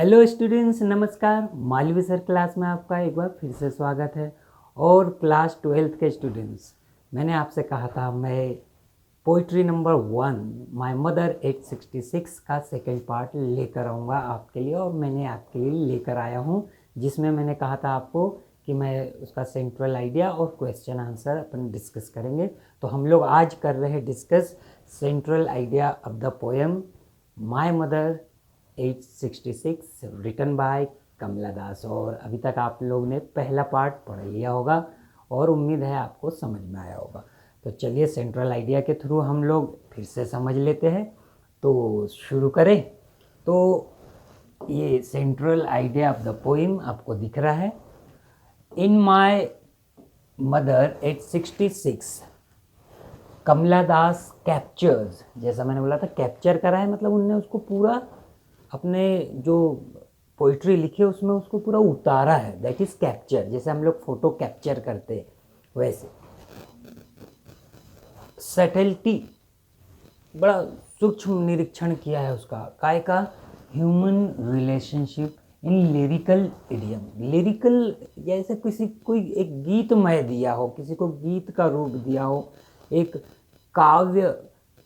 Hello students, नमस्कार। Malvi sir class में आपका एक बार फिर से स्वागत है। और क्लास 12th के स्टूडेंट्स, मैंने आपसे कहा था मैं पोइट्री नंबर 1 माय मदर 866 का सेकंड पार्ट लेकर आऊँगा आपके लिए, और मैंने आपके लिए लेकर आया हूँ, जिसमें मैंने कहा था आपको कि मैं उसका सेंट्रल आइडिया और क्वेश्चन आंसर अपन डिस्कस करेंगे। तो हम लोग आज कर रहे हैं discuss central idea of the poem my mother 866 written by Kamala Das. और अभी तक आप लोग ने पहला पार्ट पढ़ लिया होगा और उम्मीद है आपको समझ में आया होगा। तो चलिए सेंट्रल आइडिया के थ्रू हम लोग फिर से समझ लेते हैं। तो शुरू करें। तो ये central idea of the poem आपको दिख रहा है। In my mother 866 Kamala Das captures, जैसा मैंने बोला था कैप्चर करा है, मतलब उनने उसको पूरा अपने जो पोइट्री लिखी है उसमें उसको पूरा उतारा है। दैट इज कैप्चर, जैसे हम लोग फोटो कैप्चर करते हैं वैसे। सटलिटी, बड़ा सूक्ष्म निरीक्षण किया है उसका, काय का human relationship in lyrical idiom. Lyrical जैसे किसी कोई एक गीतमय दिया हो, किसी को गीत का रूप दिया हो, एक काव्य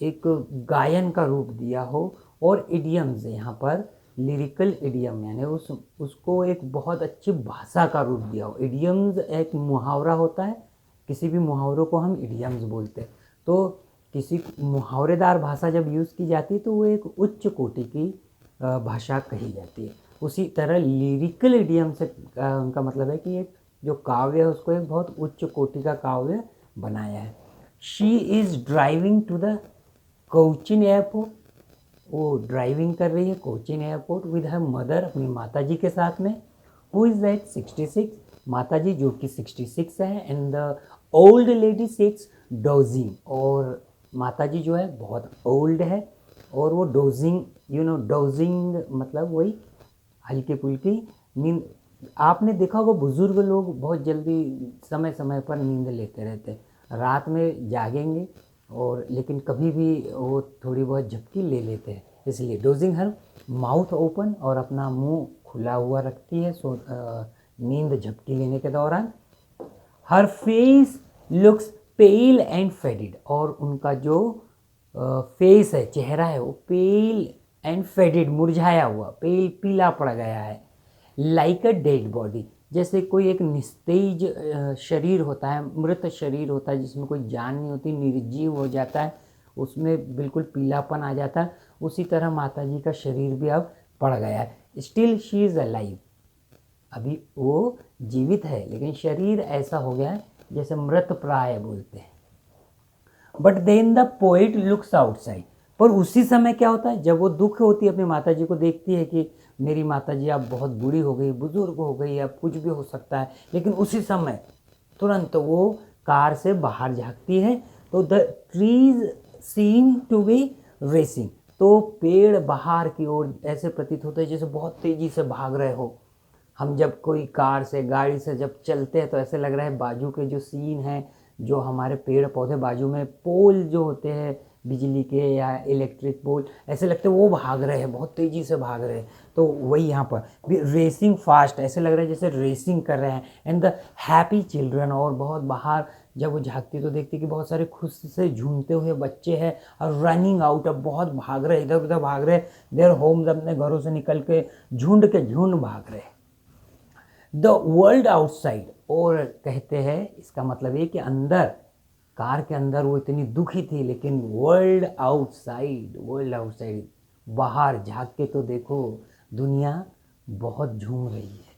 एक गायन का रूप दिया हो। और इडियम्स यहाँ पर लिरिकल इडियम यानी उसको एक बहुत अच्छी भाषा का रूप दिया हो। इडियम्स एक मुहावरा होता है, किसी भी मुहावरों को हम इडियम्स बोलते हैं। तो किसी मुहावरेदार भाषा जब यूज़ की जाती है तो वो एक उच्च कोटि की भाषा कही जाती है। उसी तरह लिरिकल इडियम से उनका मतलब है कि एक जो काव्य है उसको एक बहुत उच्च कोटि का काव्य बनाया है। She is driving to the Cochin airport, वो ड्राइविंग कर रही है Cochin airport with her mother, अपनी माता जी के साथ में। हु इज़ दैट 66, माता जी जो कि 66 है। And the old lady sits dozing, और माता जी जो है बहुत ओल्ड है और वो डोजिंग, डोजिंग मतलब वही हल्की फुल्की नींद। आपने देखा होगा बुज़ुर्ग लोग बहुत जल्दी समय समय पर नींद लेते रहते हैं, रात में जागेंगे और लेकिन कभी भी वो थोड़ी बहुत झपकी ले लेते हैं, इसलिए डोजिंग। हर माउथ ओपन, और अपना मुंह खुला हुआ रखती है नींद झपकी लेने के दौरान। हर फेस लुक्स पेल एंड फेडिड, और उनका जो फेस है, चेहरा है, वो पेल एंड फेडिड, मुरझाया हुआ, पेल पीला पड़ गया है। लाइक अ डेड बॉडी, जैसे कोई एक निस्तेज शरीर होता है, मृत शरीर होता है जिसमें कोई जान नहीं होती, निर्जीव हो जाता है, उसमें बिल्कुल पीलापन आ जाता है। उसी तरह माता जी का शरीर भी अब पड़ गया है। स्टिल शी इज़ अलाइव, अभी वो जीवित है लेकिन शरीर ऐसा हो गया है जैसे मृत प्राय बोलते हैं। But then the poet looks outside, पर उसी समय क्या होता है, जब वो दुख होती है अपनी माता जी को देखती है कि मेरी माता जी अब बहुत बूढ़ी हो गई, बुजुर्ग हो गई, अब कुछ भी हो सकता है, लेकिन उसी समय तुरंत वो कार से बाहर झांकती है तो the trees seem to be racing, तो पेड़ बाहर की ओर ऐसे प्रतीत होते हैं जैसे बहुत तेजी से भाग रहे हो। हम जब कोई कार से गाड़ी से जब चलते हैं तो ऐसे लग रहा है बाजू के जो सीन है, जो हमारे पेड़ पौधे बाजू में पोल जो होते हैं बिजली के या इलेक्ट्रिक पोल, ऐसे लगते हैं वो भाग रहे हैं, बहुत तेज़ी से भाग रहे हैं। तो वही यहाँ पर भी रेसिंग फास्ट, ऐसे लग रहा है जैसे रेसिंग कर रहे हैं। एंड द हैप्पी चिल्ड्रन, और बहुत बाहर जब वो झांकती तो देखती कि बहुत सारे खुश से झूमते हुए बच्चे हैं, और रनिंग आउट, अब बहुत भाग रहे, इधर उधर भाग रहे, देयर होम्स, अपने घरों से निकल के झुंड भाग रहे। द वर्ल्ड आउटसाइड, और कहते हैं इसका मतलब ये कि अंदर, कार के अंदर वो इतनी दुखी थी, लेकिन वर्ल्ड आउटसाइड बाहर झांक के तो देखो दुनिया बहुत झूम रही है,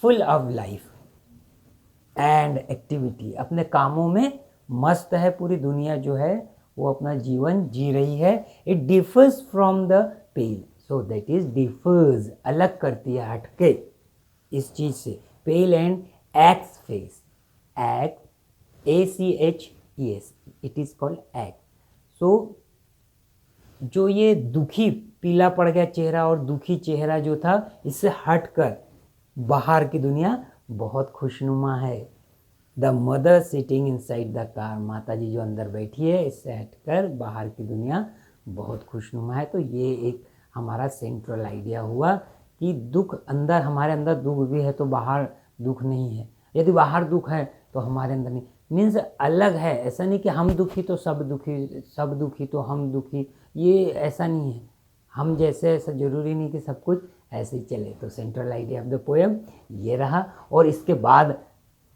full of life and activity, अपने कामों में मस्त है पूरी दुनिया जो है, वो अपना जीवन जी रही है। It differs from the pale, so that is differs, अलग करती है, हटके इस चीज से। Pale and ex face, act ACHES, it is called act. सो जो ये दुखी पीला पड़ गया चेहरा और दुखी चेहरा जो था, इससे हटकर बाहर की दुनिया बहुत खुशनुमा है। The mother sitting inside the car, माता जी जो अंदर बैठी है, इससे हटकर बाहर की दुनिया बहुत खुशनुमा है। तो ये एक हमारा सेंट्रल आइडिया हुआ कि दुख अंदर, हमारे अंदर दुख भी है तो बाहर दुख नहीं है, यदि बाहर दुख है तो हमारे अंदर नहीं, मीन्स अलग है। ऐसा नहीं कि हम दुखी तो सब दुखी, सब दुखी तो हम दुखी, ये ऐसा नहीं है। हम जैसे, ऐसा जरूरी नहीं कि सब कुछ ऐसे ही चले। तो central idea of the poem ये रहा। और इसके बाद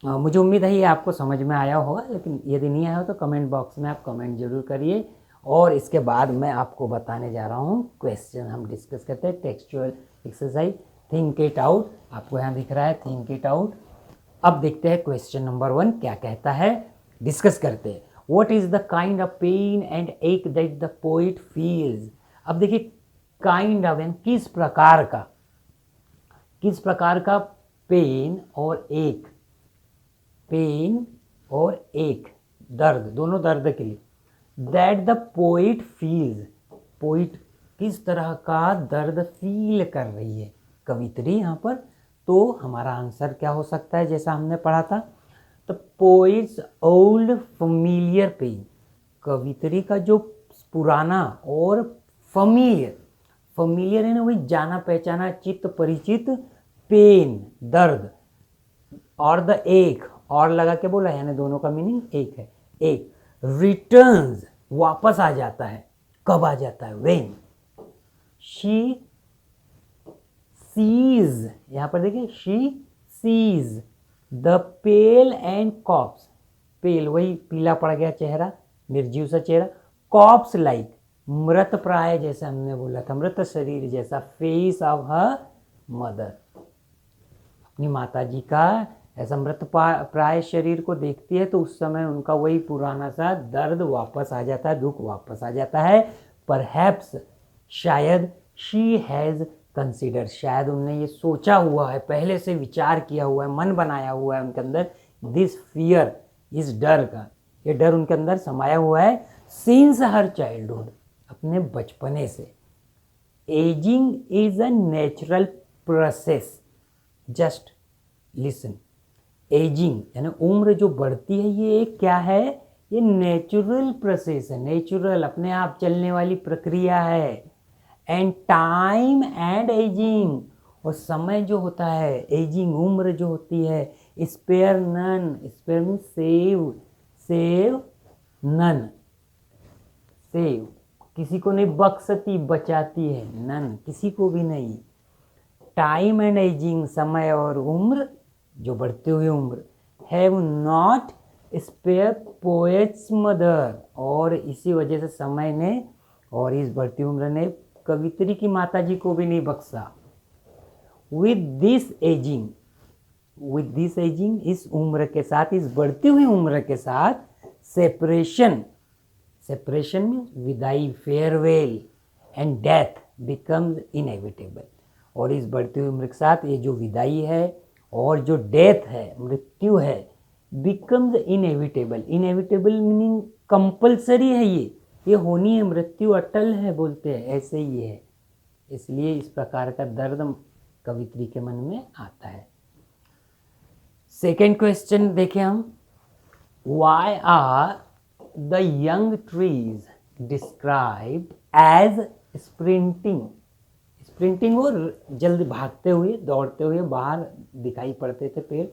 मुझे उम्मीद है ये आपको समझ में आया होगा, लेकिन यदि नहीं आया हो तो कमेंट बॉक्स में आप कमेंट जरूर करिए। और इसके बाद मैं आपको बताने जा रहा हूँ क्वेश्चन हम डिस्कस करते हैं, textual exercise, think it out. आपको यहाँ दिख रहा है थिंक इट आउट। अब देखते हैं क्वेश्चन नंबर 1 क्या कहता है, डिस्कस करते हैं। What is the kind of pain and ache that the poet feels. अब देखिए काइंड ऑफ, किस प्रकार का पेन और एक, पेन और एक दर्द, दोनों दर्द के लिए, that the poet feels, poet किस तरह का दर्द फील कर रही है कवित्री यहाँ पर। तो हमारा आंसर क्या हो सकता है, जैसा हमने पढ़ा था, the poet's old familiar pain, कवित्री का जो पुराना और फैमिलियर, फैमिलियर है ना वही जाना पहचाना, चित्त परिचित, पेन दर्द, और द एक, और लगा के बोला, यानी दोनों का मीनिंग एक है, एक रिटर्न्स वापस आ जाता है, कब आ जाता है, व्हेन शी सीज, यहां पर देखिए she sees the pale and corpse, pale वही पीला पड़ गया चेहरा, निर्जीव सा चेहरा, कॉप्स लाइक मृत प्राय, जैसे हमने बोला था मृत शरीर जैसा, फेस ऑफ हर मदर, अपनी माता जी का ऐसा मृत प्राय शरीर को देखती है तो उस समय उनका वही पुराना सा दर्द वापस आ जाता है, दुख वापस आ जाता है। परहैप्स शायद, शी हैज़ कंसिडर, शायद उनने ये सोचा हुआ है, पहले से विचार किया हुआ है, मन बनाया हुआ है उनके अंदर, दिस फियर, इस डर का, ये डर उनके अंदर समाया हुआ है, सिंस हर चाइल्डहुड, अपने बचपने से। Ageing is a natural process, just listen, ageing यानी उम्र जो बढ़ती है ये एक क्या है, ये नेचुरल प्रोसेस है, नेचुरल अपने आप चलने वाली प्रक्रिया है। एंड टाइम एंड एजिंग, और समय जो होता है, एजिंग उम्र जो होती है, spare none, spare mean save, save none, save किसी को नहीं, बख्शती बचाती है, नन किसी को भी नहीं। टाइम एंड एजिंग समय और उम्र जो बढ़ती हुई उम्र, have not spare poet's mother, और इसी वजह से समय ने और इस बढ़ती उम्र ने कवित्री की माता जी को भी नहीं बख्शा। With this ageing, with this ageing, इस उम्र के साथ, इस बढ़ती हुई उम्र के साथ, सेपरेशन, सेपरेशन मीन्स विदाई, farewell, and death becomes inevitable, और इस बढ़ती हुई उम्र के साथ ये जो विदाई है और जो डेथ है, मृत्यु है, becomes inevitable, inevitable meaning compulsory है, ये होनी है, मृत्यु अटल है बोलते हैं, ऐसे ही है। इसलिए इस प्रकार का दर्द कवित्री के मन में आता है। सेकेंड क्वेश्चन देखें हम, why are the young trees described as sprinting, sprinting वो जल्द भागते हुए, दौड़ते हुए बाहर दिखाई पड़ते थे पेड़।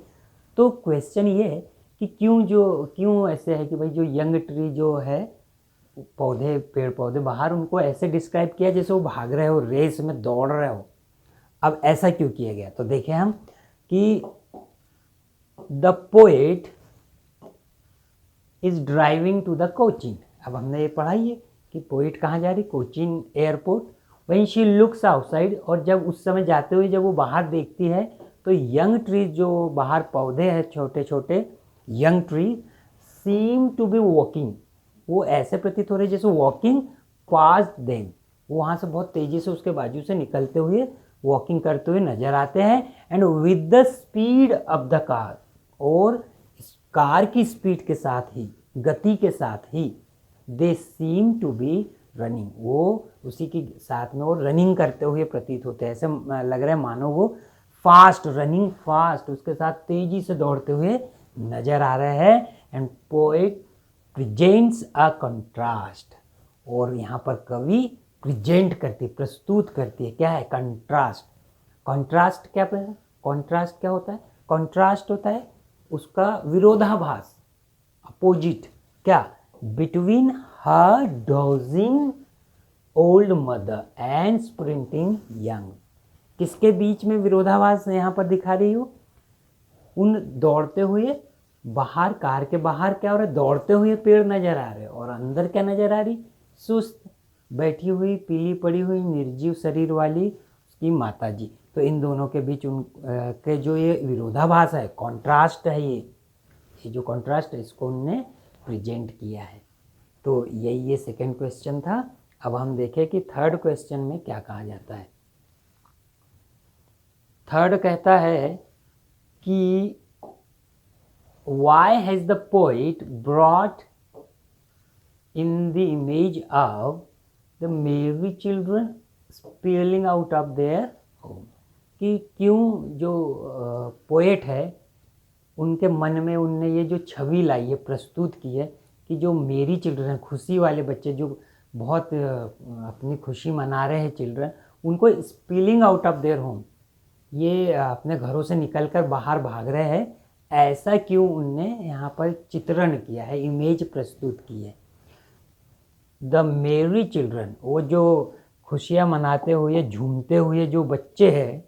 तो क्वेश्चन ये है कि क्यों ऐसे है कि भाई जो यंग ट्री जो है, पौधे, पेड़ पौधे बाहर, उनको ऐसे डिस्क्राइब किया जैसे वो भाग रहे हो, रेस में दौड़ रहे हो। अब ऐसा क्यों किया गया, तो देखें हम कि the poet is driving to the Cochin. अब हमने ये पढ़ा ही है कि पोएट कहाँ जा रही, कोचीन एयरपोर्ट। वहीं शी लुक्स आउटसाइड, और जब उस समय जाते हुए जब वो बाहर देखती है तो यंग ट्री जो बाहर पौधे हैं छोटे छोटे, young tree seem to be walking, वो ऐसे प्रतीत हो रहे जैसे वॉकिंग पास्ट देम, वो वहाँ से बहुत तेज़ी से उसके बाजू से निकलते हुए वॉकिंग करते हुए नजर आते हैं। And with the speed of the car, और कार की स्पीड के साथ ही, गति के साथ ही, दे सीम टू बी रनिंग, वो उसी के साथ में वो रनिंग करते हुए प्रतीत होते हैं, ऐसे लग रहा है मानो वो फास्ट, रनिंग फास्ट, उसके साथ तेजी से दौड़ते हुए नजर आ रहे हैं। And poet presents a contrast, और यहाँ पर कवि प्रेजेंट करती, प्रस्तुत करती है, क्या है, कंट्रास्ट, कॉन्ट्रास्ट क्या है? कॉन्ट्रास्ट क्या होता है? कॉन्ट्रास्ट होता है उसका विरोधाभास, अपोजिट, क्या? Between her dosing old mother and sprinting young. किसके बीच में विरोधाभास यहाँ पर दिखा रही हूँ? उन दौड़ते हुए बाहर, कार के बाहर क्या हो रहा है? दौड़ते हुए पेड़ नजर आ रहे, और अंदर क्या नजर आ रही? सुस्त बैठी हुई, पीली पड़ी हुई, निर्जीव शरीर वाली उसकी माता जी। तो इन दोनों के बीच उन के जो ये विरोधाभास है, कॉन्ट्रास्ट है, ये जो कॉन्ट्रास्ट है इसको उनने प्रेजेंट किया है। तो यही ये सेकंड क्वेश्चन था। अब हम देखें कि थर्ड क्वेश्चन में क्या कहा जाता है। थर्ड कहता है कि why has the poet brought in the image of the merry children spilling out of their home? कि क्यों जो पोएट है उनके मन में उनने ये जो छवि लाई है, प्रस्तुत की है कि जो मेरी चिल्ड्रन, खुशी वाले बच्चे जो बहुत अपनी खुशी मना रहे हैं चिल्ड्रन, उनको spilling out of their home, ये अपने घरों से निकलकर बाहर भाग रहे हैं, ऐसा क्यों उनने यहाँ पर चित्रण किया है, इमेज प्रस्तुत की है। द मेरी चिल्ड्रन, वो जो खुशियाँ मनाते हुए, झूमते हुए जो बच्चे हैं,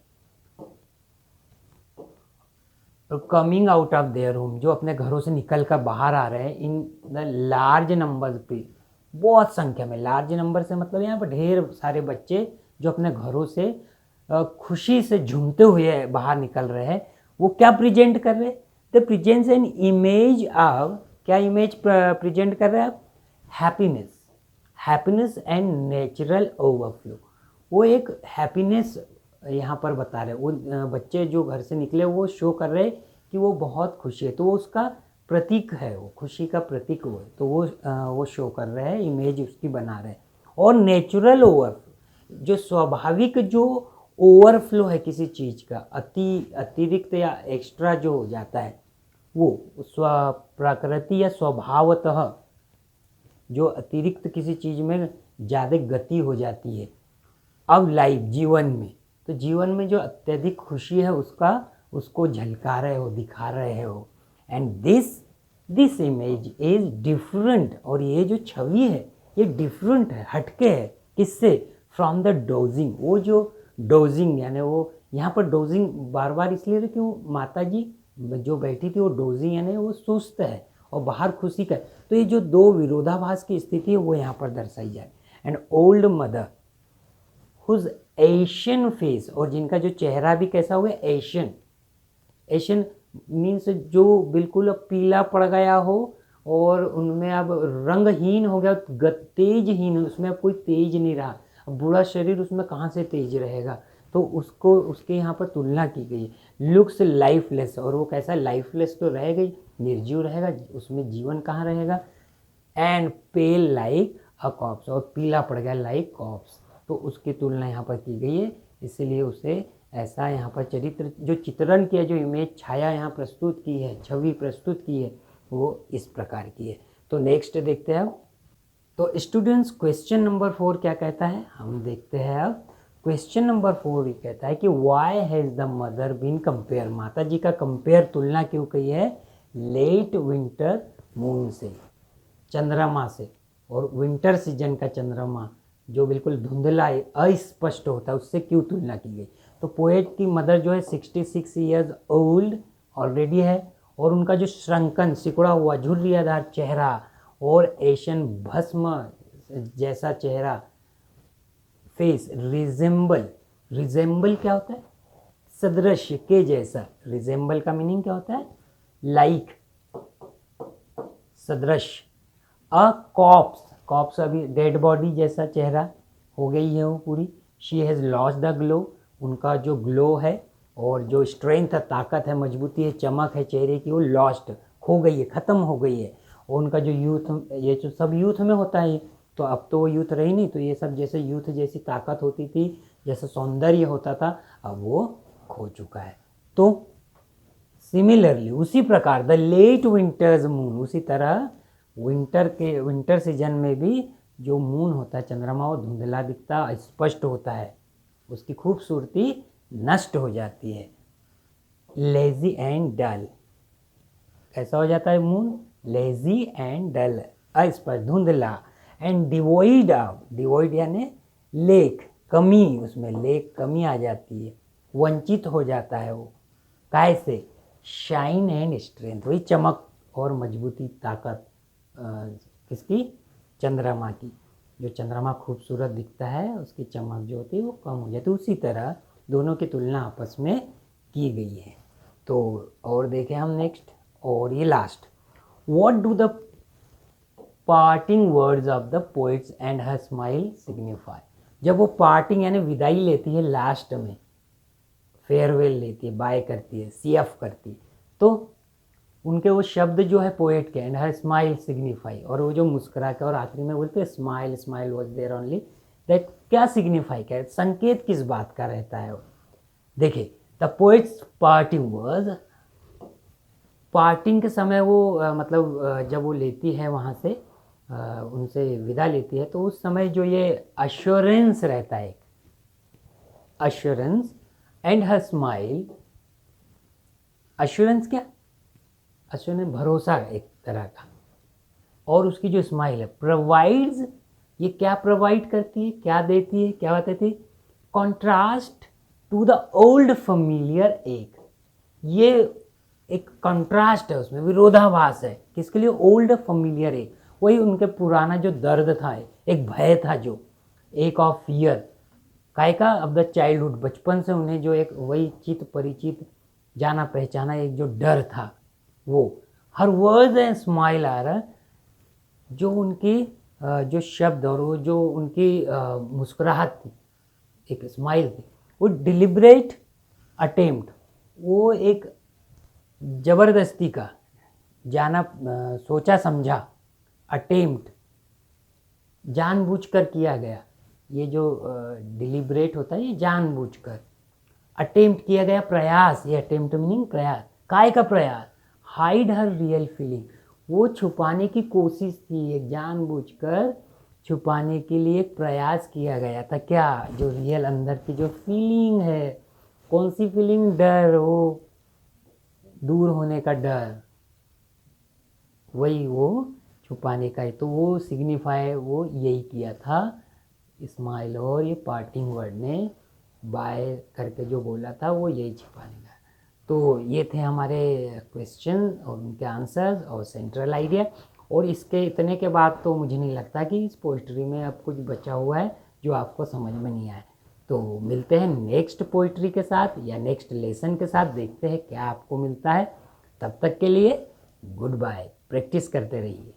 coming out of their home, जो अपने घरों से निकल कर बाहर आ रहे हैं, इन द लार्ज नंबर पे, बहुत संख्या में। लार्ज नंबर से मतलब यहाँ पर ढेर सारे बच्चे जो अपने घरों से खुशी से झूमते हुए बाहर निकल रहे हैं, वो क्या प्रेजेंट कर रहे हैं? The presents an image of, क्या इमेज प्रेजेंट कर रहे हैं आप? Happiness, happiness and natural overflow. वो एक हैप्पीनेस यहाँ पर बता रहे, वो बच्चे जो घर से निकले वो शो कर रहे कि वो बहुत खुशी है, तो वो उसका प्रतीक है, वो खुशी का प्रतीक वो है, तो वो शो कर रहे हैं, इमेज उसकी बना रहे हैं। और नेचुरल ओवरफ्लो, जो स्वाभाविक जो ओवरफ्लो है किसी चीज़ का, अतिरिक्त या एक्स्ट्रा जो हो जाता है, वो प्रकृति या स्वभावतः जो अतिरिक्त किसी चीज़ में ज़्यादा गति हो जाती है अब लाइफ जीवन में, तो जीवन में जो अत्यधिक खुशी है उसको झलका रहे हो, दिखा रहे हो। And this image is different, और ये जो छवि है ये डिफरेंट है, हटके है, किससे? From the dosing. वो जो डोजिंग यानी वो यहाँ पर डोजिंग बार बार इसलिए कि वो माता जी जो बैठी थी वो डोजिंग यानी वो सुस्त है और बाहर खुशी का है। तो ये जो दो विरोधाभास की स्थिति है वो यहाँ पर दर्शाई जाए। And old mother whose ashen face, और जिनका जो चेहरा भी कैसा हो गया? एशियन। एशियन मीन्स जो बिल्कुल अब पीला पड़ गया हो और उनमें अब रंगहीन हो गया, तेजहीन, उसमें अब कोई तेज नहीं रहा। अब बूढ़ा शरीर उसमें कहाँ से तेज रहेगा, तो उसके यहाँ पर तुलना की गई। लुक्स लाइफलेस, और वो कैसा? लाइफलेस तो रहेगा ही, निर्जीव रहेगा, उसमें जीवन कहाँ रहेगा। And pale like a cops, और पीला पड़ गया लाइक कॉप्स, तो उसकी तुलना यहाँ पर की गई है। इसीलिए उसे ऐसा यहाँ पर चरित्र जो चित्रण किया, जो इमेज छाया यहाँ प्रस्तुत की है, छवि प्रस्तुत की है, वो इस प्रकार की है। तो नेक्स्ट देखते हैं अब। तो स्टूडेंट्स क्वेश्चन नंबर 4 क्या कहता है, हम देखते हैं अब। क्वेश्चन नंबर 4 ये कहता है कि why has the mother been compare, माता जी का कंपेयर, तुलना क्यों की है लेट विंटर मून से, चंद्रमा से। और विंटर सीजन का चंद्रमा जो बिल्कुल धुंधला अस्पष्ट होता है उससे क्यों तुलना की गई। तो पोएट की मदर जो है 66 ईयर्स ओल्ड ऑलरेडी है, और उनका जो श्रंकन सिकुड़ा हुआ झुर्रियादार चेहरा और एशियन भस्म जैसा चेहरा, फेस, रिजेंबल क्या होता है? सदृश के जैसा। रिजेंबल का मीनिंग क्या होता है? लाइक, सदृश। अ कॉप्स अभी डेड बॉडी जैसा चेहरा हो गई है वो पूरी। She has lost the glow, उनका जो ग्लो है और जो स्ट्रेंथ है, ताकत है, मजबूती है, चमक है चेहरे की, वो लॉस्ट, खो गई है, ख़त्म हो गई है। और उनका जो यूथ, ये जो सब यूथ में होता है, तो अब तो वो यूथ रही नहीं, तो ये सब जैसे यूथ जैसी ताकत होती थी, जैसे सौंदर्य होता था, अब वो खो चुका है। तो सिमिलरली उसी प्रकार द लेट विंटर्स मून, उसी तरह विंटर सीजन में भी जो मून होता है, चंद्रमा, वो धुंधला दिखता, स्पष्ट होता है, उसकी खूबसूरती नष्ट हो जाती है। लेजी एंड डल, कैसा हो जाता है मून? लेजी एंड डल, अस्पष्ट, धुंधला। एंड डिवोइड ऑफ, डिवोइड यानी लेक, कमी, उसमें लेक, कमी आ जाती है, वंचित हो जाता है वो। काय से? शाइन एंड स्ट्रेंथ, वही चमक और मजबूती, ताकत किसकी? चंद्रमा की। जो चंद्रमा खूबसूरत दिखता है उसकी चमक जो होती है वो कम हो जाती है। उसी तरह दोनों की तुलना आपस में की गई है। तो और देखें हम नेक्स्ट, और ये last, what do the parting words of the poets and her smile signify? जब वो पार्टिंग यानी विदाई लेती है, लास्ट में फेयरवेल लेती है, बाय करती है, सी ऑफ करती है, तो उनके वो शब्द जो है पोएट के, एंड हर स्माइल सिग्निफाई, और वो जो मुस्कुरा के और आखिरी में बोलते हैं smile smile was there only, that क्या सिग्निफाई, क्या संकेत किस बात का रहता है वो? देखिए, the poets parting words, parting के समय वो मतलब जब वो लेती है वहाँ से उनसे विदा लेती है, तो उस समय जो ये अश्योरेंस रहता है, assurance, and her smile, assurance क्या? अश्योरेंस भरोसा एक तरह का, और उसकी जो स्माइल है प्रोवाइड्स, ये क्या प्रोवाइड करती है, क्या देती है, क्या बताती है? Contrast to the old familiar ache, ये एक कंट्रास्ट है, उसमें विरोधाभास है, किसके लिए? ओल्ड फैमिलियर एक, वही उनके पुराना जो दर्द था, एक भय था, जो एक ऑफ फियर, काय का? अब द चाइल्डहुड, बचपन से उन्हें जो एक वही चित परिचित जाना पहचाना एक जो डर था, वो हर वर्ड्स एंड स्माइल आ रहा, जो उनकी जो शब्द और वो जो उनकी मुस्कुराहट थी, एक स्माइल थी, वो डिलिब्रेट अटेम्प्ट, वो एक जबरदस्ती का जाना सोचा समझा, अटेम्प्ट जानबूझकर किया गया, ये जो डिलिब्रेट होता है ये जानबूझकर, अटेम्प्ट किया गया प्रयास, ये अटेम्प्ट मीनिंग प्रयास, काय का प्रयास? हाइड हर रियल फीलिंग, वो छुपाने की कोशिश थी, एक जानबूझकर छुपाने के लिए प्रयास किया गया था, क्या? जो रियल अंदर की जो फीलिंग है, कौन सी फीलिंग? डर, वो दूर होने का डर, वही वो छुपाने का है, तो वो सिग्निफाई वो यही किया था स्माइल, और ये पार्टिंग वर्ड ने बाय करके जो बोला था वो यही छिपाने का। तो ये थे हमारे क्वेश्चन और उनके आंसर्स और सेंट्रल आइडिया, और इसके इतने के बाद तो मुझे नहीं लगता कि इस पोइट्री में अब कुछ बचा हुआ है जो आपको समझ में नहीं आए। तो मिलते हैं नेक्स्ट पोइट्री के साथ या नेक्स्ट लेसन के साथ, देखते हैं क्या आपको मिलता है। तब तक के लिए गुड बाय, प्रैक्टिस करते रहिए।